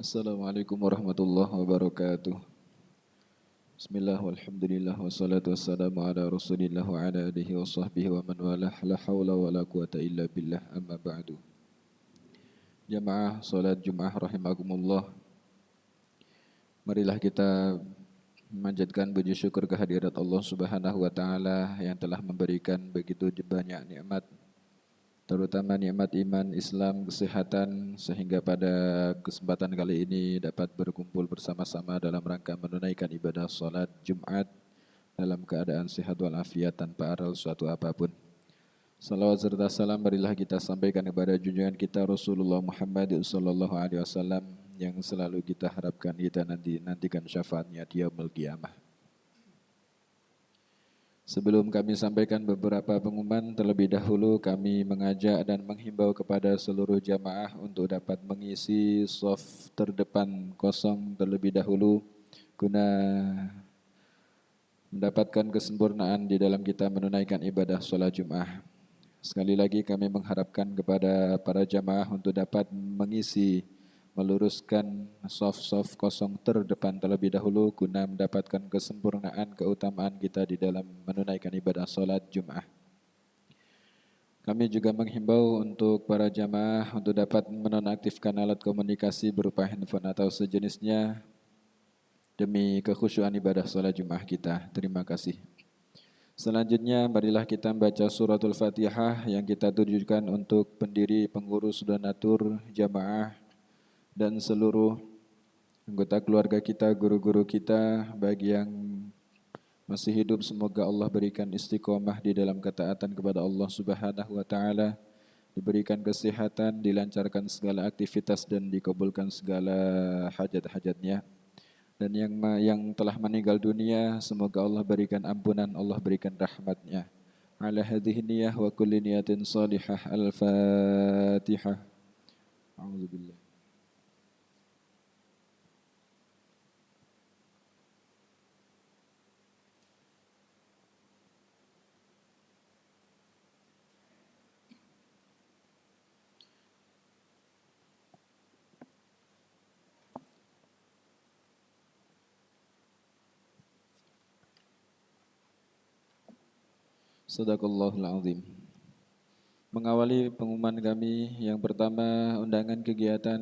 Assalamualaikum warahmatullahi wabarakatuh. Bismillah walhamdulillah wassalatu wassalamu ala rasulillah wa ala alihi wa sahbihi wa man walah la hawla wa la quwata illa billah amma ba'du. Jamaah salat Jum'ah rahimakumullah. Marilah kita memanjatkan puji syukur kehadirat Allah Subhanahu wa taala yang telah memberikan begitu banyak nikmat, terutama nikmat iman, Islam, kesehatan, sehingga pada kesempatan kali ini dapat berkumpul bersama-sama dalam rangka menunaikan ibadah salat Jumat dalam keadaan sehat walafiat tanpa aral suatu apapun. Salawat serta salam marilah kita sampaikan kepada junjungan kita Rasulullah Muhammad sallallahu alaihi wasallam yang selalu kita harapkan kita nantikan syafaatnya di yaumul qiyamah. Sebelum kami sampaikan beberapa pengumuman, terlebih dahulu kami mengajak dan menghimbau kepada seluruh jamaah untuk dapat mengisi soft terdepan kosong terlebih dahulu guna mendapatkan kesempurnaan di dalam kita menunaikan ibadah sholat Jum'ah. Sekali lagi kami mengharapkan kepada para jamaah untuk dapat mengisi, meluruskan soft kosong terdepan terlebih dahulu guna mendapatkan kesempurnaan keutamaan kita di dalam menunaikan ibadah solat Jum'ah. Kami juga menghimbau untuk para jamaah untuk dapat menonaktifkan alat komunikasi berupa handphone atau sejenisnya demi kekhusyuan ibadah solat Jum'ah kita. Terima kasih. Selanjutnya marilah kita membaca suratul Fatihah yang kita tujukan untuk pendiri, pengurus, donatur, jamaah dan seluruh anggota keluarga kita, guru-guru kita, bagi yang masih hidup semoga Allah berikan istiqomah di dalam ketaatan kepada Allah Subhanahu wa taala, diberikan kesehatan, dilancarkan segala aktivitas dan dikabulkan segala hajat-hajatnya. Dan yang telah meninggal dunia, semoga Allah berikan ampunan, Allah berikan rahmatnya. Ala hadhihi niyah wa kulli niyatin salihah. Al-Fatihah. A'udzubillah. Sadaqallahul azim. Mengawali pengumuman kami, yang pertama undangan kegiatan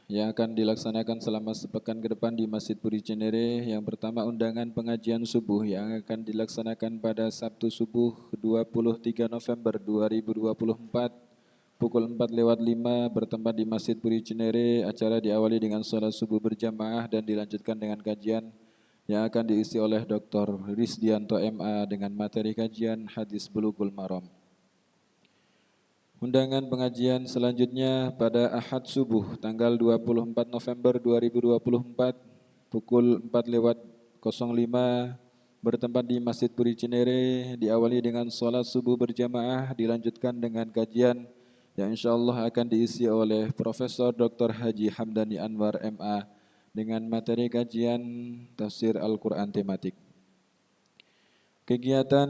yang akan dilaksanakan selama sepekan ke depan di Masjid Puri Cinere. Yang pertama undangan pengajian subuh yang akan dilaksanakan pada Sabtu subuh 23 November 2024 pukul 4:05 bertempat di Masjid Puri Cinere. Acara diawali dengan salat subuh berjamaah dan dilanjutkan dengan kajian yang akan diisi oleh Dr. Rizdianto MA dengan materi kajian hadis Bulughul Maram. Undangan pengajian selanjutnya pada Ahad subuh tanggal 24 November 2024 pukul 4:05 bertempat di Masjid Puri Cinere, diawali dengan salat subuh berjamaah, dilanjutkan dengan kajian yang insyaallah akan diisi oleh Profesor Dr. Haji Hamdani Anwar MA dengan materi kajian tafsir Al-Quran tematik. Kegiatan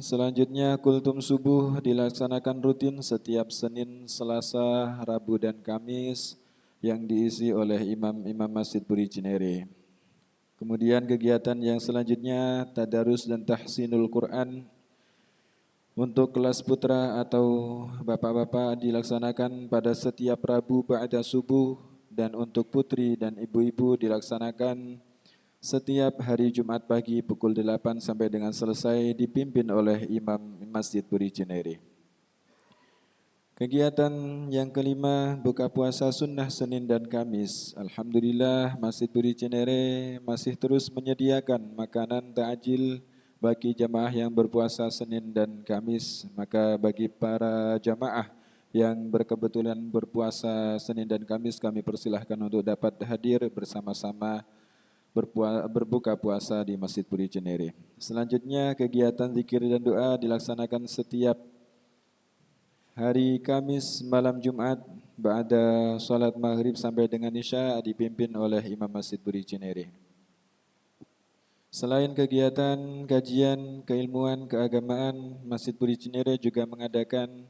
selanjutnya kultum subuh dilaksanakan rutin setiap Senin, Selasa, Rabu dan Kamis yang diisi oleh imam-imam Masjid Puri Cinere. Kemudian kegiatan yang selanjutnya tadarus dan tahsinul Quran untuk kelas putra atau bapak-bapak dilaksanakan pada setiap Rabu ba'da subuh, dan untuk putri dan ibu-ibu dilaksanakan setiap hari Jumat pagi pukul 8 sampai dengan selesai, dipimpin oleh Imam Masjid Puri Cinere. Kegiatan yang kelima buka puasa sunnah Senin dan Kamis. Alhamdulillah Masjid Puri Cinere masih terus menyediakan makanan takjil bagi jamaah yang berpuasa Senin dan Kamis. Maka bagi para jamaah yang berkebetulan berpuasa Senin dan Kamis, kami persilahkan untuk dapat hadir bersama-sama berbuka puasa di Masjid Puri Cinere. Selanjutnya kegiatan zikir dan doa dilaksanakan setiap hari Kamis malam Jumat ba'da salat maghrib sampai dengan isya, dipimpin oleh Imam Masjid Puri Cinere. Selain kegiatan kajian keilmuan keagamaan, Masjid Puri Cinere juga mengadakan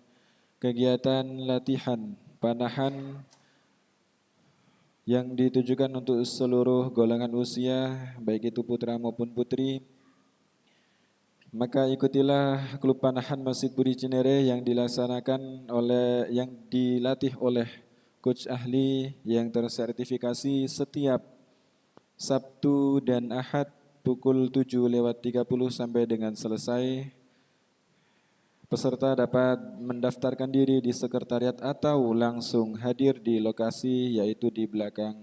kegiatan latihan panahan yang ditujukan untuk seluruh golongan usia, baik itu putra maupun putri. Maka ikutilah klub panahan Masjid Buri Cinere yang dilatih oleh coach ahli yang tersertifikasi setiap Sabtu dan Ahad pukul 7:30 sampai dengan selesai. Peserta dapat mendaftarkan diri di sekretariat atau langsung hadir di lokasi, yaitu di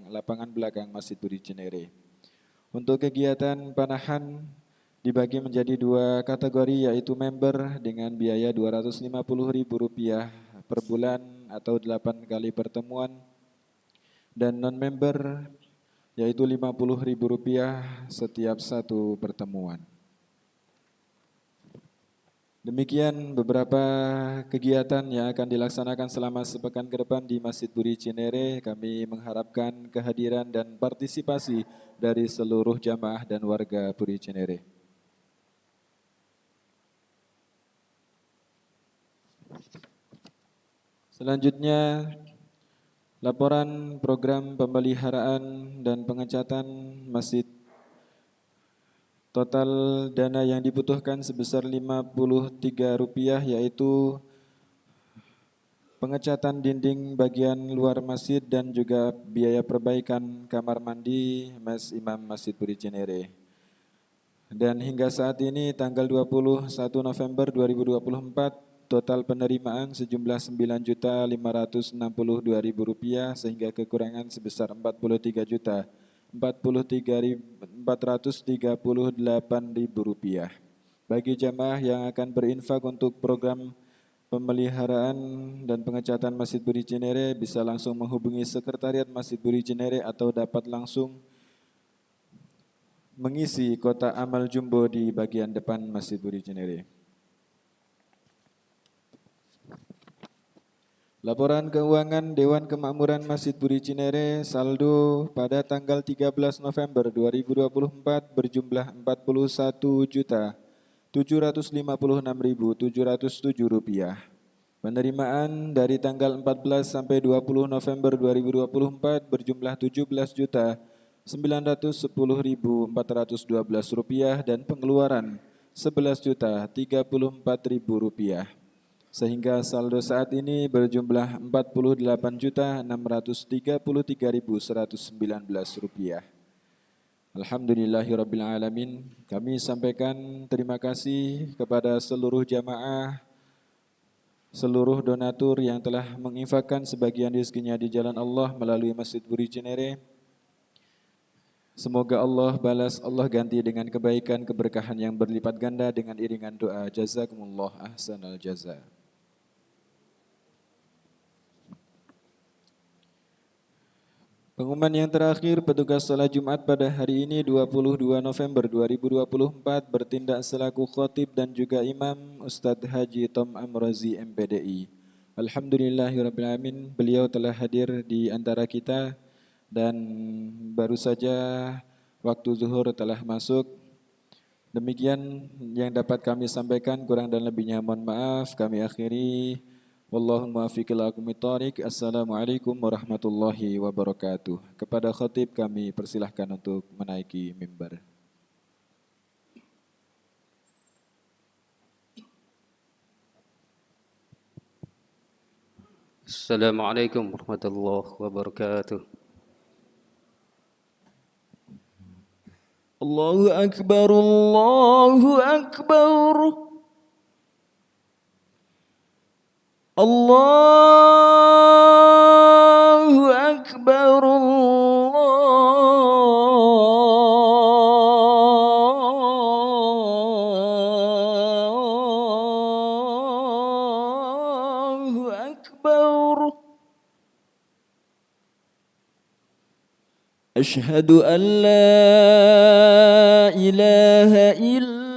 lapangan belakang Masjid Buri Cinere. Untuk kegiatan panahan dibagi menjadi dua kategori, yaitu member dengan biaya Rp250.000 per bulan atau 8 kali pertemuan, dan non-member yaitu Rp50.000 setiap satu pertemuan. Demikian beberapa kegiatan yang akan dilaksanakan selama sepekan ke depan di Masjid Buri Cinere. Kami mengharapkan kehadiran dan partisipasi dari seluruh jamaah dan warga Buri Cinere. Selanjutnya, laporan program pemeliharaan dan pengecatan masjid. Total dana yang dibutuhkan sebesar Rp53, yaitu pengecatan dinding bagian luar masjid dan juga biaya perbaikan kamar mandi Mas Imam Masjid Buri Cinere. Dan hingga saat ini tanggal 21 November 2024, total penerimaan sejumlah Rp9.562.000 sehingga kekurangan sebesar Rp43.438.000. Bagi jamaah yang akan berinfak untuk program pemeliharaan dan pengecatan Masjid Buri Cinere bisa langsung menghubungi sekretariat Masjid Buri Cinere atau dapat langsung mengisi kotak amal jumbo di bagian depan Masjid Buri Cinere. Laporan keuangan Dewan Kemakmuran Masjid Buri Cinere saldo pada tanggal 13 November 2024 berjumlah Rp41.756.707. Penerimaan dari tanggal 14 sampai 20 November 2024 berjumlah Rp17.910.412 dan pengeluaran Rp11.034.000. Sehingga saldo saat ini berjumlah Rp48.833.119. Alhamdulillahirrabbilalamin. Kami sampaikan terima kasih kepada seluruh jamaah, seluruh donatur yang telah menginfakkan sebagian rezekinya di jalan Allah melalui Masjid Buri Cinere. Semoga Allah balas, Allah ganti dengan kebaikan, keberkahan yang berlipat ganda dengan iringan doa. Jazakumullah ahsanal jaza. Pengumuman yang terakhir, petugas salat Jumat pada hari ini 22 November 2024 bertindak selaku khatib dan juga imam Ustadz Haji Tom Amrozi MPDI. Alhamdulillahirrabbilalamin, beliau telah hadir di antara kita dan baru saja waktu zuhur telah masuk. Demikian yang dapat kami sampaikan, kurang dan lebihnya mohon maaf. Kami akhiri. Wallahumma fiqila'akumitorik. Assalamualaikum warahmatullahi wabarakatuh. Kepada khatib kami persilahkan untuk menaiki mimbar. Assalamualaikum warahmatullahi wabarakatuh. Allahu Akbar, Allahu Akbar. Allahu Akbar, Allahu Akbar. Asyhadu an la ilaha illallah.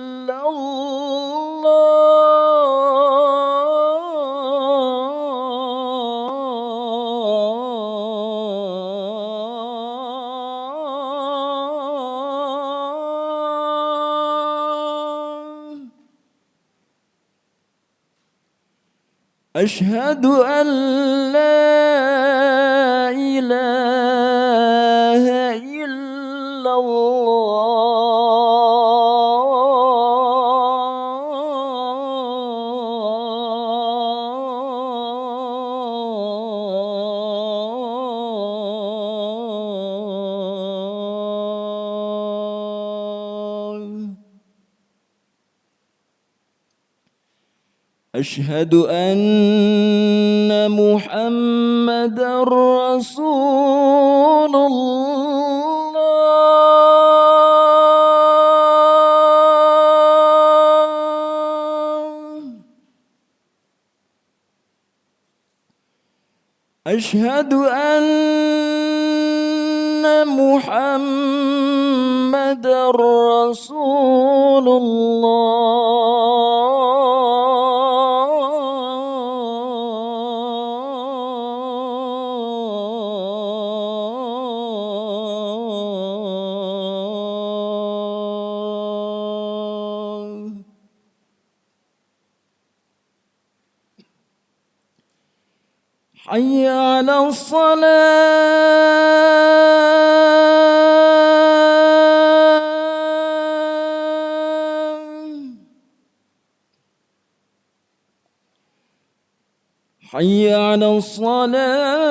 Asyhadu an la ilaha أشهد أن محمد رسول الله. أشهد أن محمد رسول الله. حي على الصلاة. حي على الصلاة.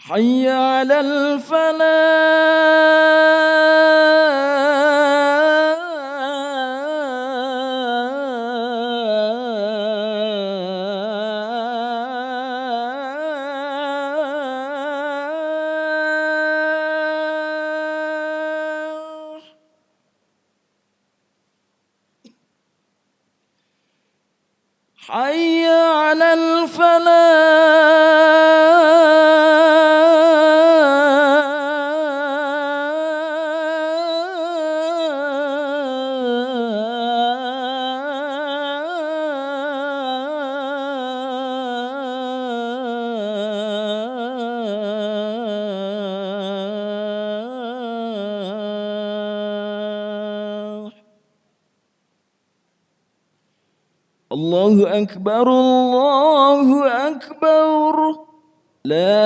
حي على الفلاح. حي على الفلاح. الله أكبر الله أكبر لا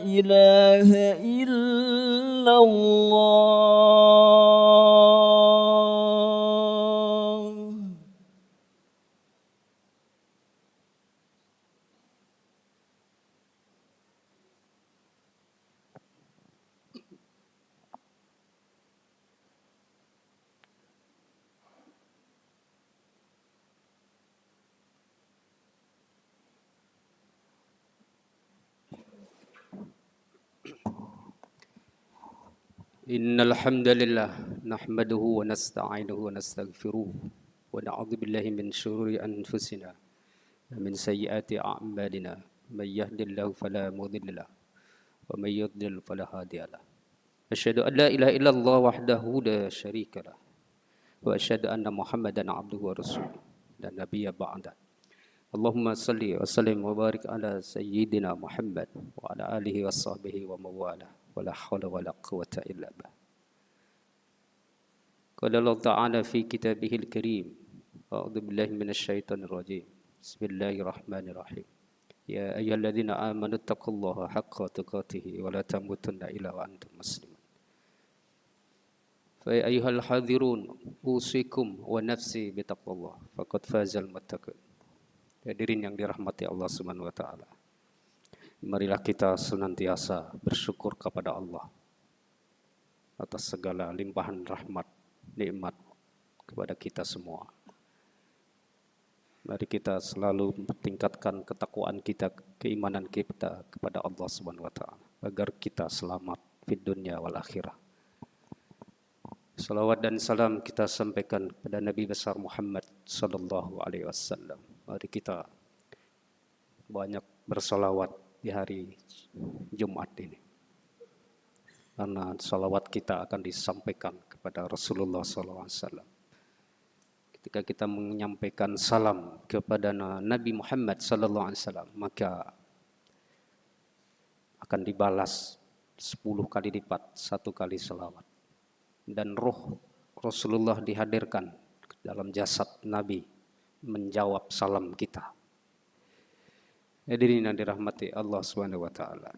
إله إلا الله. إن الحمد لله نحمده ونستعينه ونستغفره ونعوذ بالله من شرور أنفسنا ومن سيئات أعمالنا من يهد الله فلا مضل له ومن يضلل فلا هادي له أشهد أن لا إله إلا الله وحده لا شريك له وأشهد أن محمدا عبده ورسوله لا نبي بعده اللهم صل وسلم وبارك على سيدنا محمد وعلى آله وصحبه ومن والاه ولا حول ولا قوة إلا بالله. قال الله تعالى في كتابه الكريم أعوذ بالله من الشيطان الرجيم بسم الله الرحمن الرحيم يا أيها الذين آمنوا اتقوا الله حق تقاته ولا تموتن إلا وأنتم مسلمون فيا أيها الحاضرون أوصيكم ونفسي بتقوى الله فقد فاز المتقون. Hadirin yang dirahmati Allah Subhanahu wa taala. Marilah kita senantiasa bersyukur kepada Allah atas segala limpahan rahmat, nikmat kepada kita semua. Mari kita selalu tingkatkan ketakwaan kita, keimanan kita kepada Allah Subhanahu wa taala agar kita selamat di dunia wal akhirah. Salawat dan salam kita sampaikan kepada Nabi besar Muhammad sallallahu alaihi wasallam. Mari kita banyak bersalawat di hari Jumat ini. Karena salawat kita akan disampaikan kepada Rasulullah SAW. Ketika kita menyampaikan salam kepada Nabi Muhammad SAW, maka akan dibalas 10 kali lipat 1 kali salawat. Dan roh Rasulullah dihadirkan dalam jasad Nabi menjawab salam kita. Hadirin yang dirahmati Allah Subhanahu wa taala.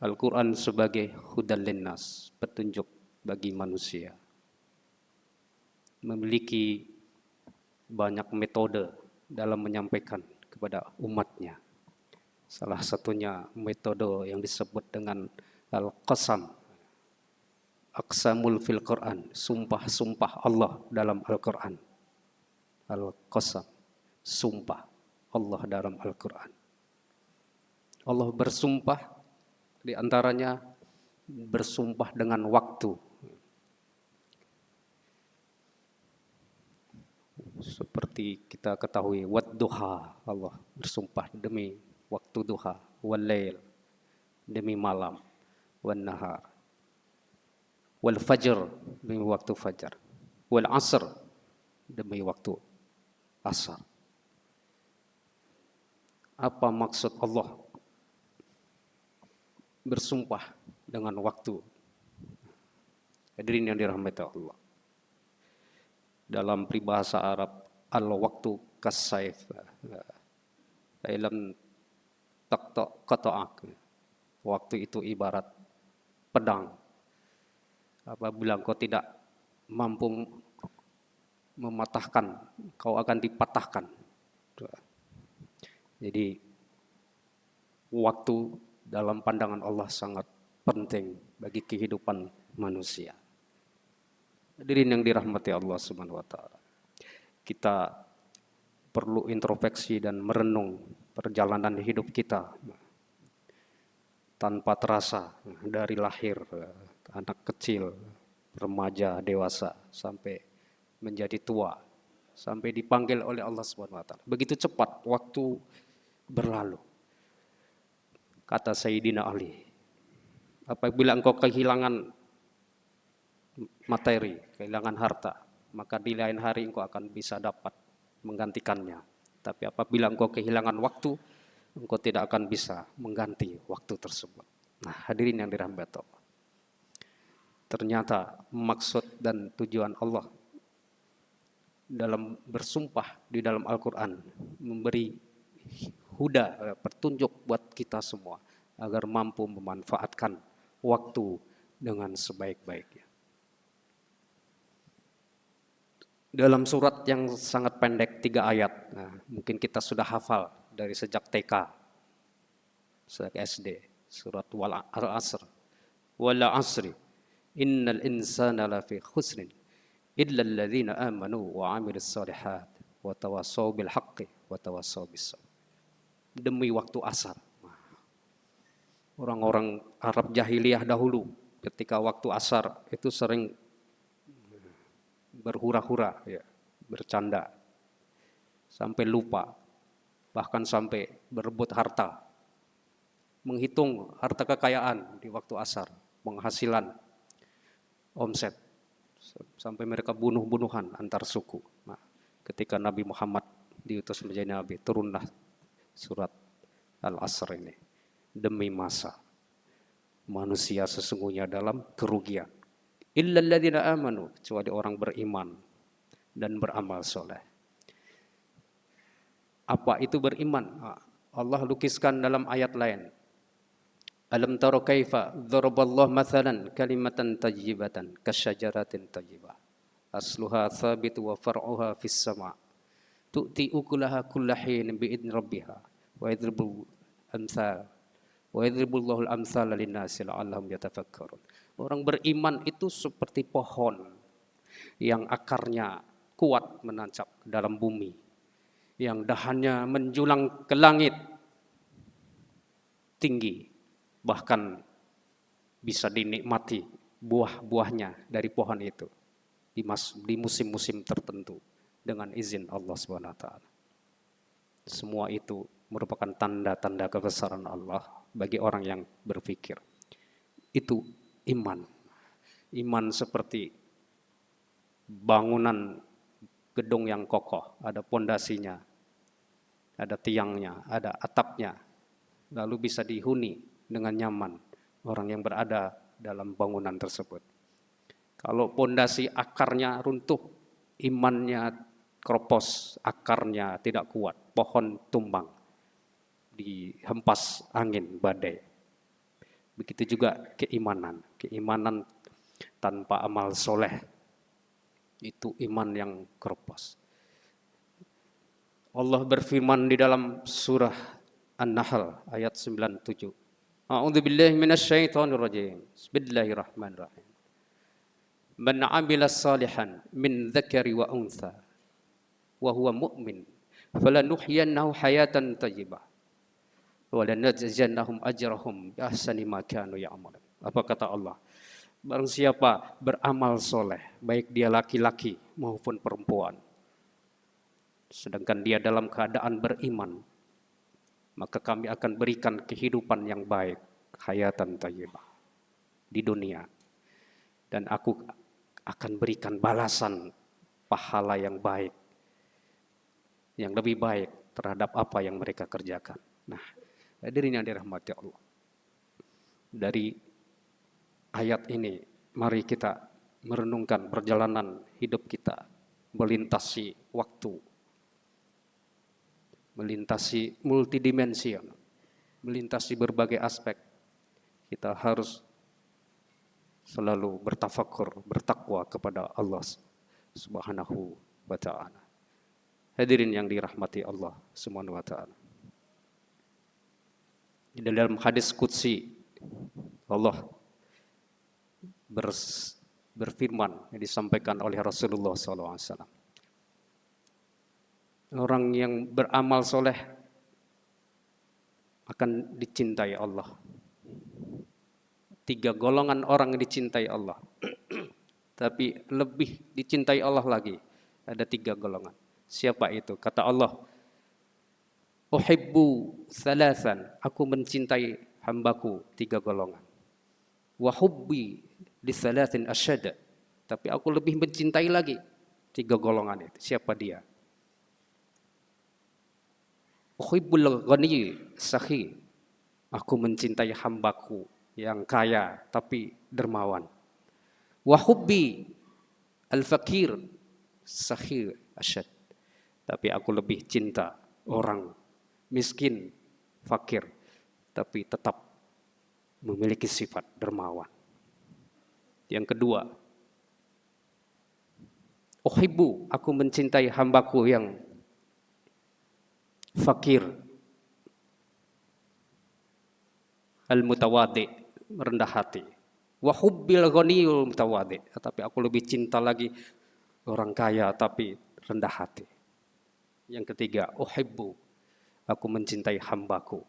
Al-Quran sebagai hudan linnas, petunjuk bagi manusia. Memiliki banyak metode dalam menyampaikan kepada umatnya. Salah satunya metode yang disebut dengan Al-Qasam. Aqsamul fil Quran, sumpah-sumpah Allah dalam Al-Quran. Al-Qasam, sumpah Allah dalam Al-Quran. Allah bersumpah, di antaranya bersumpah dengan waktu. Seperti kita ketahui, wadduha, Allah bersumpah demi waktu duha, wal-lail, demi malam, wan-nahar, wal-fajr, demi waktu fajar, wal-asr, demi waktu asar. Apa maksud Allah bersumpah dengan waktu? Hadirin yang dirahmati Allah. Dalam peribahasa Arab, al-waktu kas-saif. Dalam qata'ak. Waktu itu ibarat pedang. Apabila engkau tidak mampu mematahkan, kau akan dipatahkan. Jadi waktu dalam pandangan Allah sangat penting bagi kehidupan manusia. Hadirin yang dirahmati Allah Subhanahu wa taala. Kita perlu introspeksi dan merenung perjalanan hidup kita tanpa terasa dari lahir, anak kecil, remaja, dewasa sampai menjadi tua, sampai dipanggil oleh Allah Subhanahu wa taala. Begitu cepat waktu berlalu. Kata Sayyidina Ali, apabila engkau kehilangan materi, kehilangan harta, maka di lain hari engkau akan bisa dapat menggantikannya. Tapi apabila engkau kehilangan waktu, engkau tidak akan bisa mengganti waktu tersebut. Nah, hadirin yang dirahmati Allah. Ternyata maksud dan tujuan Allah dalam bersumpah di dalam Al-Quran memberi huda, petunjuk buat kita semua agar mampu memanfaatkan waktu dengan sebaik-baiknya. Dalam surat yang sangat pendek 3 ayat, nah, mungkin kita sudah hafal dari sejak TK, sejak SD, surat Al-Asr, wal asri, innal insana lafi khusrin, illa alladhina amanu wa amilus solihat, wa tawassaw bil haqqi, wa tawassaw bis sabr. Demi waktu asar. Orang-orang Arab jahiliyah dahulu ketika waktu asar itu sering berhura-hura, ya, bercanda, sampai lupa, bahkan sampai berebut harta, menghitung harta kekayaan di waktu asar, penghasilan, omset, sampai mereka bunuh-bunuhan antar suku. Nah, ketika Nabi Muhammad diutus menjadi Nabi, turunlah surat Al-Asr ini. Demi masa, manusia sesungguhnya dalam kerugian. Illal ladzina amanu, kecuali orang beriman dan beramal soleh. Apa itu beriman? Allah lukiskan dalam ayat lain. Alam tara kaifa daraballahu mathalan kalimatan tayyibatan kasyajaratin tayyibah asluha thabit wa far'uha fis sama' tu'ti ukulaha kullahin bi'idni rabbiha wa yadribul amsal wa yadribullahu al-amsala linnasi la'allahum yatafakkarun. Orang beriman itu seperti pohon yang akarnya kuat menancap ke dalam bumi, yang dahannya menjulang ke langit tinggi, bahkan bisa dinikmati buah-buahnya dari pohon itu di musim-musim tertentu dengan izin Allah Subhanahu wa taala. Semua itu merupakan tanda-tanda kebesaran Allah bagi orang yang berpikir. Itu iman. Iman seperti bangunan gedung yang kokoh, ada pondasinya, ada tiangnya, ada atapnya, lalu bisa dihuni dengan nyaman orang yang berada dalam bangunan tersebut. Kalau pondasi akarnya runtuh, imannya keropos, akarnya tidak kuat, pohon tumbang, dihempas angin badai. Begitu juga keimanan. Keimanan tanpa amal soleh, itu iman yang keropos. Allah berfirman di dalam surah An-Nahl ayat 97. A'udzubillahi minasyaitonirrajim. Bismillahirrahmanirrahim. Man 'amila salihan min dzakari wa untha wa huwa mu'min falanuhyiyannahu hayatan thayyibah wa lanajziyannahum ajrahum bi ahsani ma kanu ya'malun. Apa kata Allah? Barang siapa beramal soleh, baik dia laki-laki maupun perempuan, sedangkan dia dalam keadaan beriman, maka kami akan berikan kehidupan yang baik, hayatan thayyibah, di dunia. Dan aku akan berikan balasan pahala yang baik, yang lebih baik terhadap apa yang mereka kerjakan. Nah, hadirin yang dirahmati Allah. Dari ayat ini, mari kita merenungkan perjalanan hidup kita melintasi waktu, melintasi multidimensional, melintasi berbagai aspek. Kita harus selalu bertafakur, bertakwa kepada Allah Subhanahu wa ta'ala. Hadirin yang dirahmati Allah Subhanahu wa ta'ala. Di dalam hadis qudsi, Allah berfirman yang disampaikan oleh Rasulullah SAW. Orang yang beramal soleh akan dicintai Allah. 3 golongan orang yang dicintai Allah. Tapi lebih dicintai Allah lagi. Ada 3 golongan. Siapa itu? Kata Allah, uhibbu thalathan. Aku mencintai hambaku 3 golongan. Wa hubbi di thalathin asyad. Tapi aku lebih mencintai lagi 3 golongan itu. Siapa dia? Uhibbul ghani sakhi. Aku mencintai hambaku yang kaya tapi dermawan. Wa hubbi al-fakir sakhi asyad. Tapi aku lebih cinta orang miskin, fakir, tapi tetap memiliki sifat dermawan. Yang kedua, uhibbu, aku mencintai hambaku yang fakir, al-mutawadi, rendah hati. Wa hubbil ghaniyul mutawadi, tapi aku lebih cinta lagi orang kaya tapi rendah hati. Yang ketiga, uhibbu, aku mencintai hambaku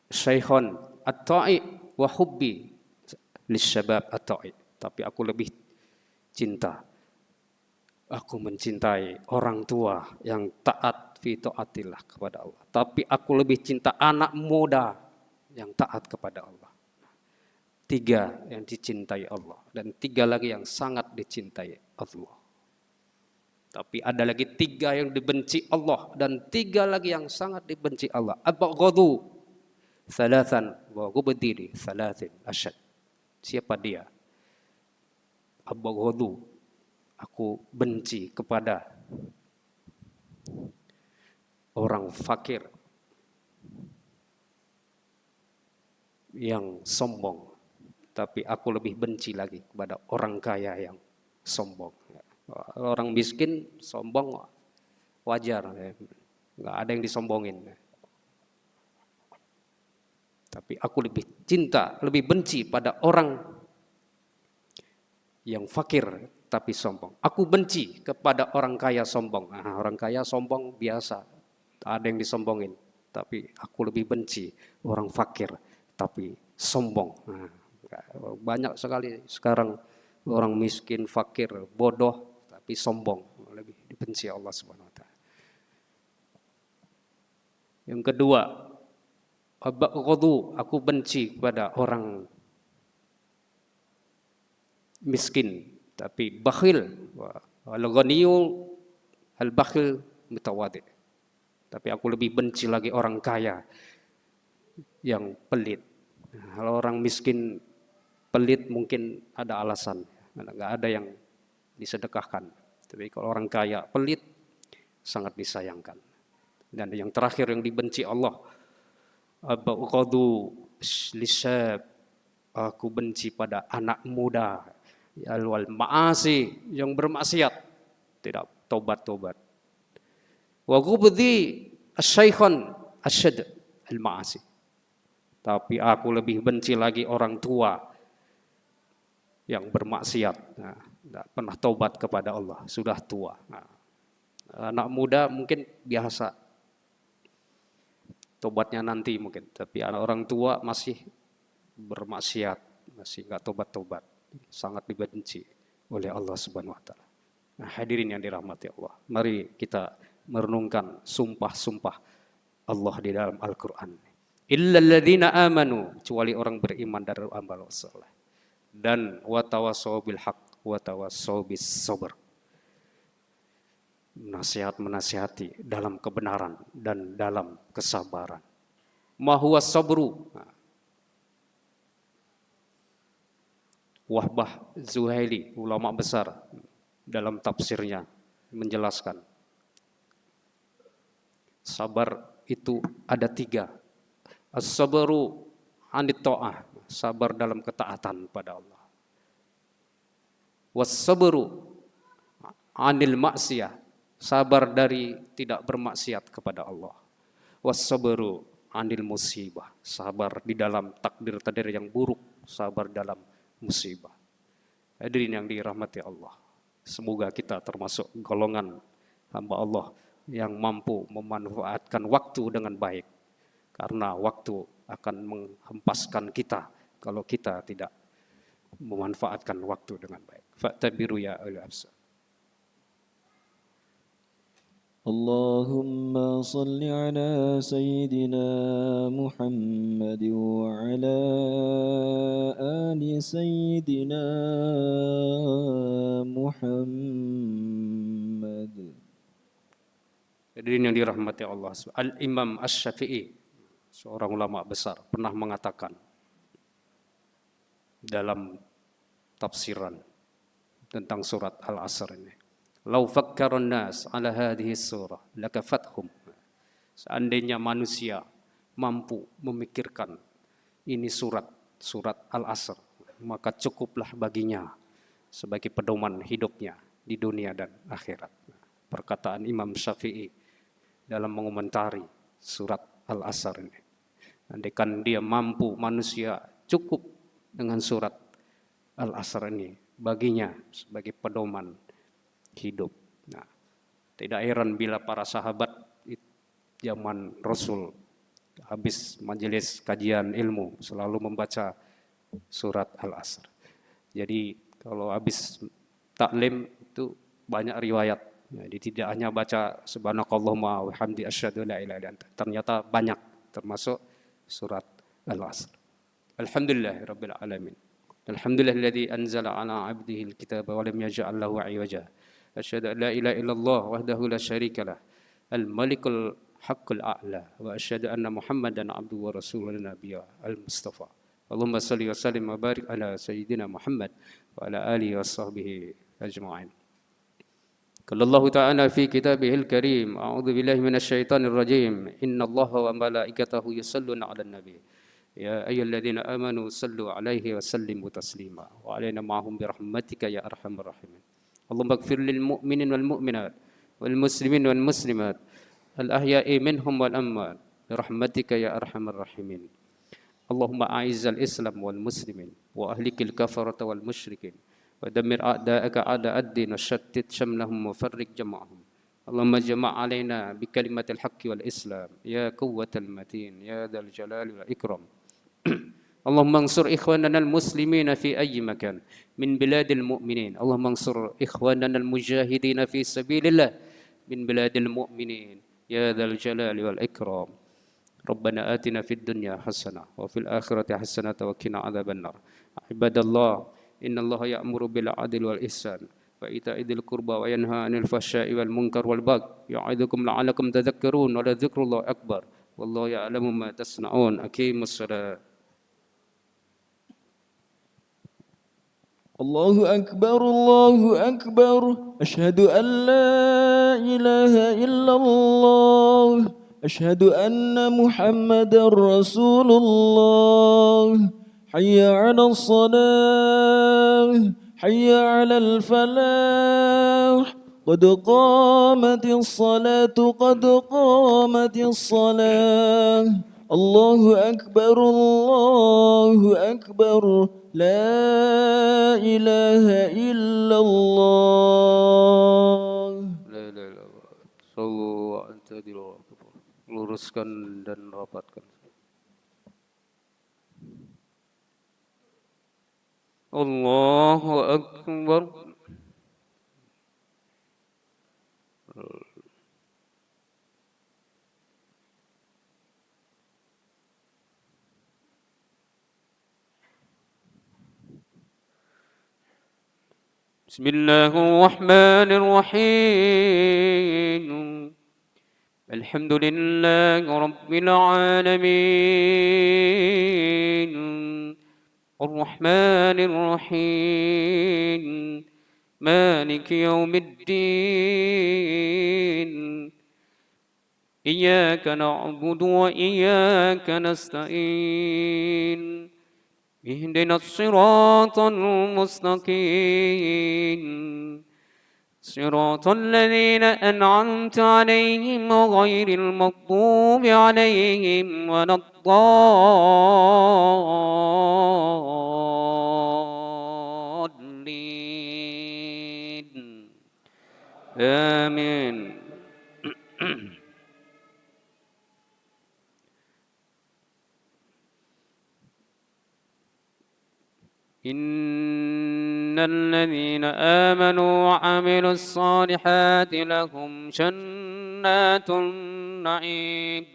syaikhun at-ta'i wa hubbi lisyabab at-ta'i, tapi aku lebih cinta, aku mencintai orang tua yang taat fi taatillah kepada Allah, tapi aku lebih cinta anak muda yang taat kepada Allah. 3 yang dicintai Allah dan 3 lagi yang sangat dicintai Allah. Tapi ada lagi 3 yang dibenci Allah dan 3 lagi yang sangat dibenci Allah. Abghadu thalathan wa ghubdiri thalathin asyad. Siapa dia? Abghadu, aku benci kepada orang fakir yang sombong, tapi aku lebih benci lagi kepada orang kaya yang sombong. Orang miskin sombong wajar, nggak ada yang disombongin. Tapi aku lebih cinta, lebih benci pada orang yang fakir tapi sombong. Aku benci kepada orang kaya sombong. Nah, orang kaya sombong biasa, ada yang disombongin. Tapi aku lebih benci orang fakir tapi sombong. Nah, banyak sekali sekarang orang miskin, fakir, bodoh, tapi sombong, lebih dibenci Allah Subhanahu wa ta'ala. Yang kedua, abghadu, aku benci kepada orang miskin tapi bakhil. Al-ghaniyu al-bakhil mutawadi. Tapi aku lebih benci lagi orang kaya yang pelit. Kalau orang miskin pelit mungkin ada alasan, nggak ada yang disedekahkan. Tapi kalau orang kaya pelit sangat disayangkan. Dan yang terakhir yang dibenci Allah, abghadu lisab, aku benci pada anak muda wal ma'asi, yang bermaksiat tidak tobat-tobat. Wa ghubdi asyaikhan asyad al ma'asi. Tapi aku lebih benci lagi orang tua yang bermaksiat, tidak pernah tobat kepada Allah, sudah tua. Anak muda mungkin biasa, tobatnya nanti mungkin. Tapi anak orang tua masih bermaksiat, masih nggak tobat-tobat, sangat dibenci oleh Allah Subhanahu Wa Taala. Nah, hadirin yang dirahmati Allah, mari kita merenungkan sumpah-sumpah Allah di dalam Al-Quran. Illal ladzina amanu, kecuali orang beriman dan amal saleh. Dan watawassaw bil haqq watawassaw bis sabr. Menasihati dalam kebenaran dan dalam kesabaran. Ma huwa sabru. Wahbah Zuhaili, ulama besar, dalam tafsirnya menjelaskan sabar itu ada 3. As-sabru anit ta'ah, sabar dalam ketaatan pada Allah. Was-sabru anil maksiyah, sabar dari tidak bermaksiat kepada Allah. Was-sabru anil musibah, sabar di dalam takdir-takdir yang buruk, sabar dalam musibah. Hadirin yang dirahmati Allah, semoga kita termasuk golongan hamba Allah yang mampu memanfaatkan waktu dengan baik. Karena waktu akan menghempaskan kita kalau kita tidak memanfaatkan waktu dengan baik. Fa'tabiru ya ulil absar. Allahumma salli ala Sayyidina Muhammad wa ala ali Sayyidina Muhammad. Hadirin yang dirahmati Allah. Al-Imam Asy-Syafi'i, seorang ulama besar, pernah mengatakan dalam tafsiran tentang surat Al-Asr ini, "Lau fakkarun nas ala hadhihi surah lakafathum." Seandainya manusia mampu memikirkan ini surat Al-Asr, maka cukuplah baginya sebagai pedoman hidupnya di dunia dan akhirat. Perkataan Imam Syafi'i dalam mengomentari surat Al-Asr ini. Andaikan dia mampu, manusia cukup dengan surat Al-Asr ini baginya sebagai pedoman hidup. Nah, tidak heran bila para sahabat zaman Rasul habis majelis kajian ilmu selalu membaca surat Al-Asr. Jadi kalau habis taklim itu banyak riwayat. Jadi tidak hanya baca subhanakallahumma wa bihamdi asyhadu la ilaha illa anta. Ternyata banyak, termasuk surat Al-Asr. Alhamdulillahirabbil alamin. Alhamdulillahilladzi anzala ala 'abdihi al-kitaba wa lam yaj'al lahu 'iwaja. Asyhadu an la ilaha illallah wahdahu la syarikalah. Al-malikul haqqul a'la wa asyhadu anna Muhammadan 'abduhu wa rasuluhu nabiyyu al-mustafa. Allahumma shalli wa sallim wa barik ala sayyidina Muhammad wa ala alihi wa sahbihi ajma'in. قال الله تعالى في كتابه الكريم أعوذ بالله من الشيطان الرجيم إن الله وملائكته يصلون على النبي يا أيها الذين آمنوا صلوا عليه وسلموا تسليما وعلينا معهم برحمتك يا أرحم الراحمين اللهم اغفر للمؤمنين والمؤمنات والمسلمين والمسلمات الأحياء منهم والأموات برحمتك يا أرحم الراحمين اللهم أعز الإسلام والمسلمين وأهلك الكفرة والمشركين ودمر أعداءك أعداء الدين وشتت شملهم وفرق جمعهم اللهم اجمع علينا بكلمة الحق والإسلام يا قوة المتين يا ذا الجلال والإكرام اللهم انصر إخواننا المسلمين في أي مكان من بلاد المؤمنين اللهم انصر إخواننا المجاهدين في سبيل الله من بلاد المؤمنين يا ذا الجلال والإكرام ربنا آتنا في الدنيا حسنة وفي الآخرة حسنة وقنا عذاب النار عباد الله إن الله يأمر بالعدل والإحسان وإيتاء ذي القربى وينهى عن الفحشاء والمنكر والبغي يعظكم لعلكم تذكرون ولذكر الله أكبر والله يعلم ما تصنعون أقيموا الصلاة. الله أكبر الله أكبر أشهد أن لا إله إلا الله أشهد أن محمدا رسول الله حي على الصلاة حي على الفلاح قد قامت الصلاة قد قامت الصلاة الله أكبر الله أكبر لا إله إلا الله. La ilaha illallah. Sallu wa antadilu. Luruskan dan rapatkan. Allahu Akbar. بسم الله الرحمن الرحيم الحمد لله رب العالمين الرحمن الرحيم مالك يوم الدين إياك نعبد وإياك نستعين اهدنا الصراط المستقيم صراط الذين أنعمت عليهم غير المغضوب عليهم ولا الضالين آمين. إن الذين آمنوا وعملوا الصالحات لهم جنات النعيم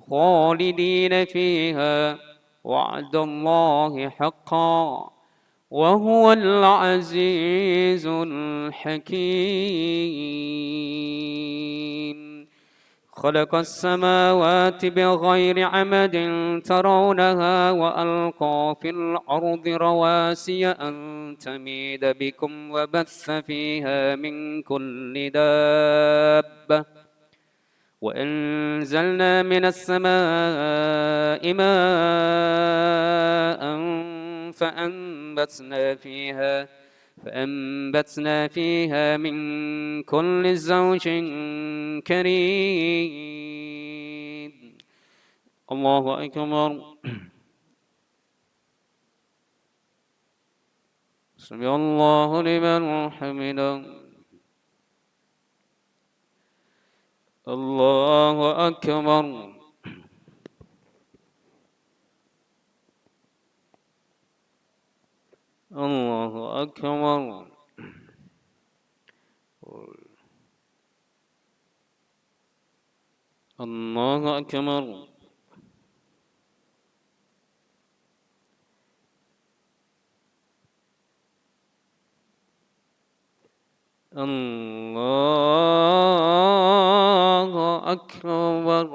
خالدين فيها وعد الله حقا وهو العزيز الحكيم خلق السماوات بغير عمد ترونها وألقى في الأرض رواسي أن تميد بكم وبث فيها من كل دابة وأنزلنا من السماء ماء فأنبتنا فيها من كل زوج كريم. الله أكبر. سمع الله لمن حمده. الله أكبر. الله أكبر. الله أكبر. الله أكبر.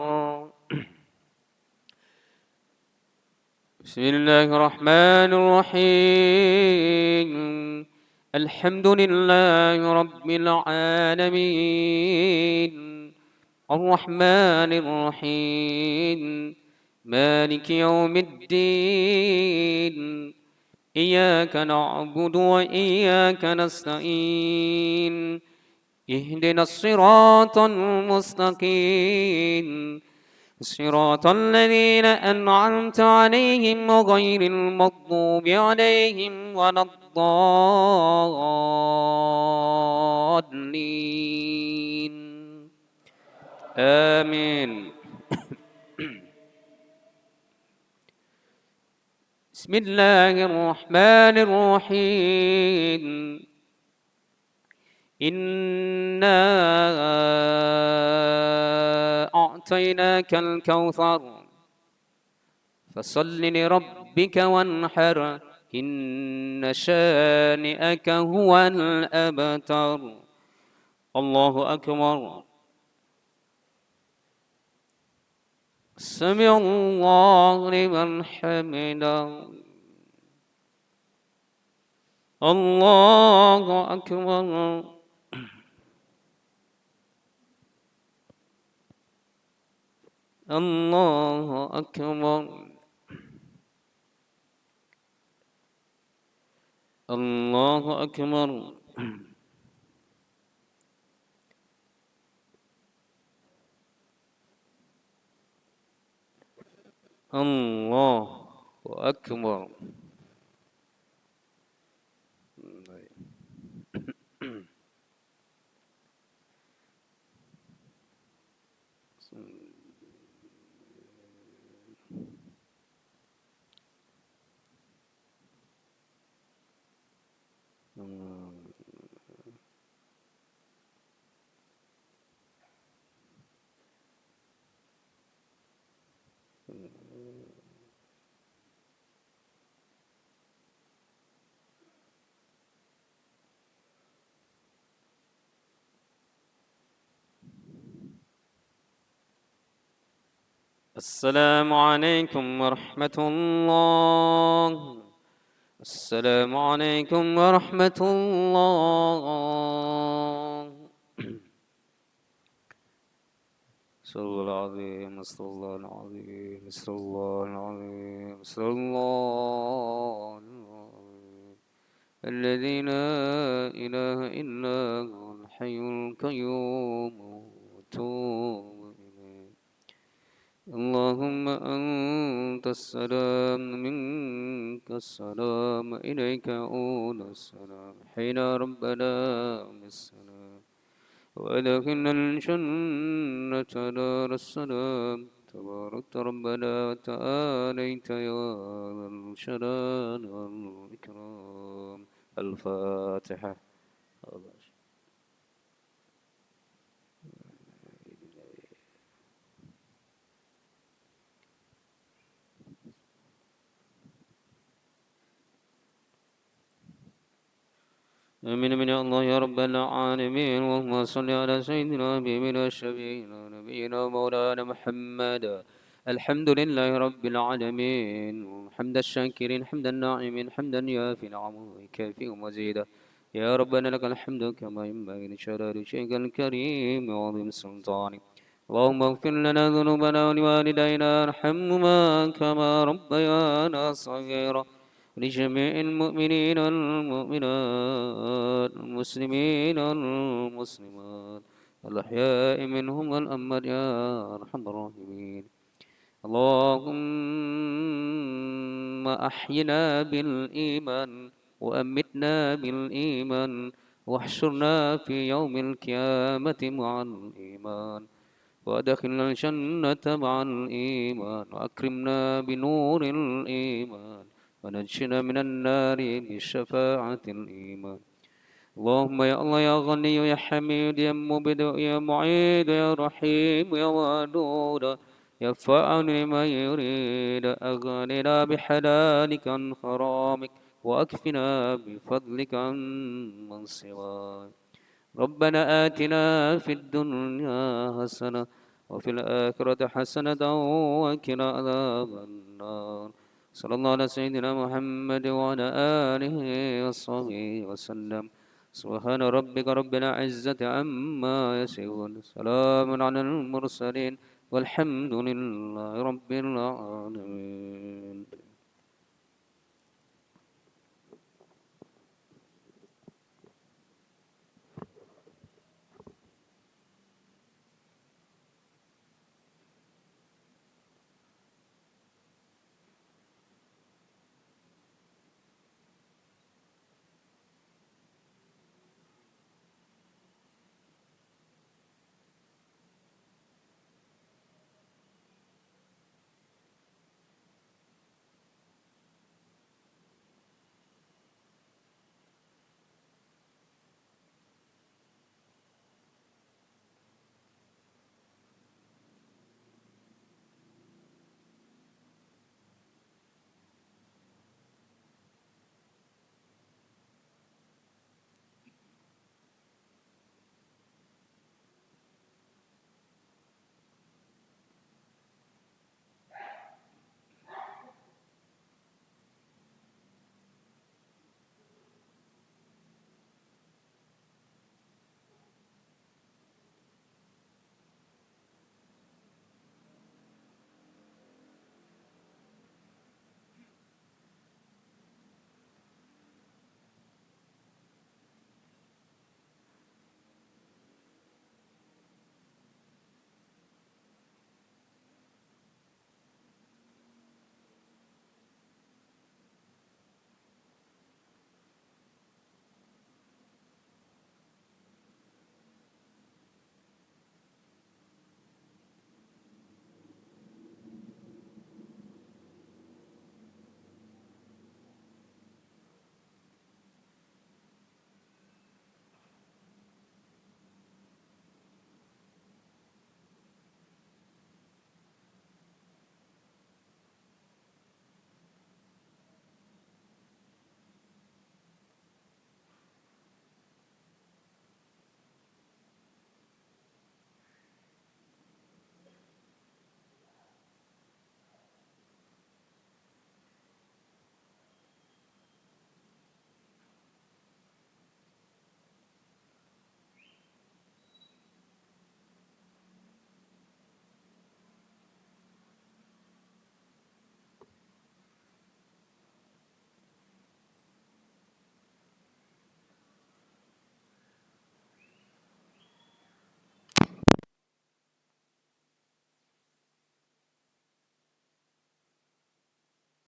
بسم الله الرحمن الرحيم الحمد لله رب العالمين الرحمن الرحيم مالك يوم الدين إياك نعبد وإياك نستعين اهدنا الصراط المستقيم صراط الذين أنعمت عليهم غير المغضوب عليهم ولا الضالين آمين. بسم الله الرحمن الرحيم إنا أعطيناك الكوثر فصل لربك وانحر إن شانئك هو الأبتر الله أكبر سمع الله لمن حمده الله أكبر الله أكبر الله أكبر الله أكبر السلام عليكم ورحمة الله السلام عليكم ورحمة الله صلى الله العظيم صلى الله العظيم صلى الله العظيم صلى الله العظيم الذي لا إله إلا هو الحي القيوم وأتوب إليه اللهم أنت السلام منك السلام إليك يعود السلام حين ربنا بالسلام وأدخلنا الجنة دار السلام تباركت ربنا وتعاليت يا ذا الجلال والإكرام الفاتحة آمين من يا الله يا رب العالمين اللهم صل على سيدنا حبيبنا شفيعنا نبينا مولانا محمد الحمد لله رب العالمين حمد الشاكرين حمد الناعمين حمدا يافي نعمه ويكافئ مزيدا يا ربنا لك الحمد كما ينبغي لجلال وجهك الكريم وعظيم سلطانك اللهم اغفر لنا ذنوبنا ولوالدينا ارحمهما كما ربيانا صغيرا لجميع المؤمنين والمؤمنات المسلمين والمسلمات الأحياء منهم والأموات يا أرحم الراحمين اللهم أحينا بالإيمان وأمتنا بالإيمان واحشرنا في يوم القيامة مع الإيمان وأدخلنا الجنة مع الإيمان وأكرمنا بنور الإيمان ونجنا من النار بشفاعة الإيمان اللهم يا الله يا غني يا حميد يا مبدع يا معيد يا رحيم يا ودود يا فاعل لما يريد أغننا بحلالك عن حرامك وأكفنا بفضلك عن من سواك ربنا آتنا في الدنيا حسنة وفي الآخرة حسنة وقنا عذاب النار صلى الله على سيدنا محمد وعلى آله وصحبه وسلم سبحان ربك رب العزة عما يصفون سلام على المرسلين والحمد لله رب العالمين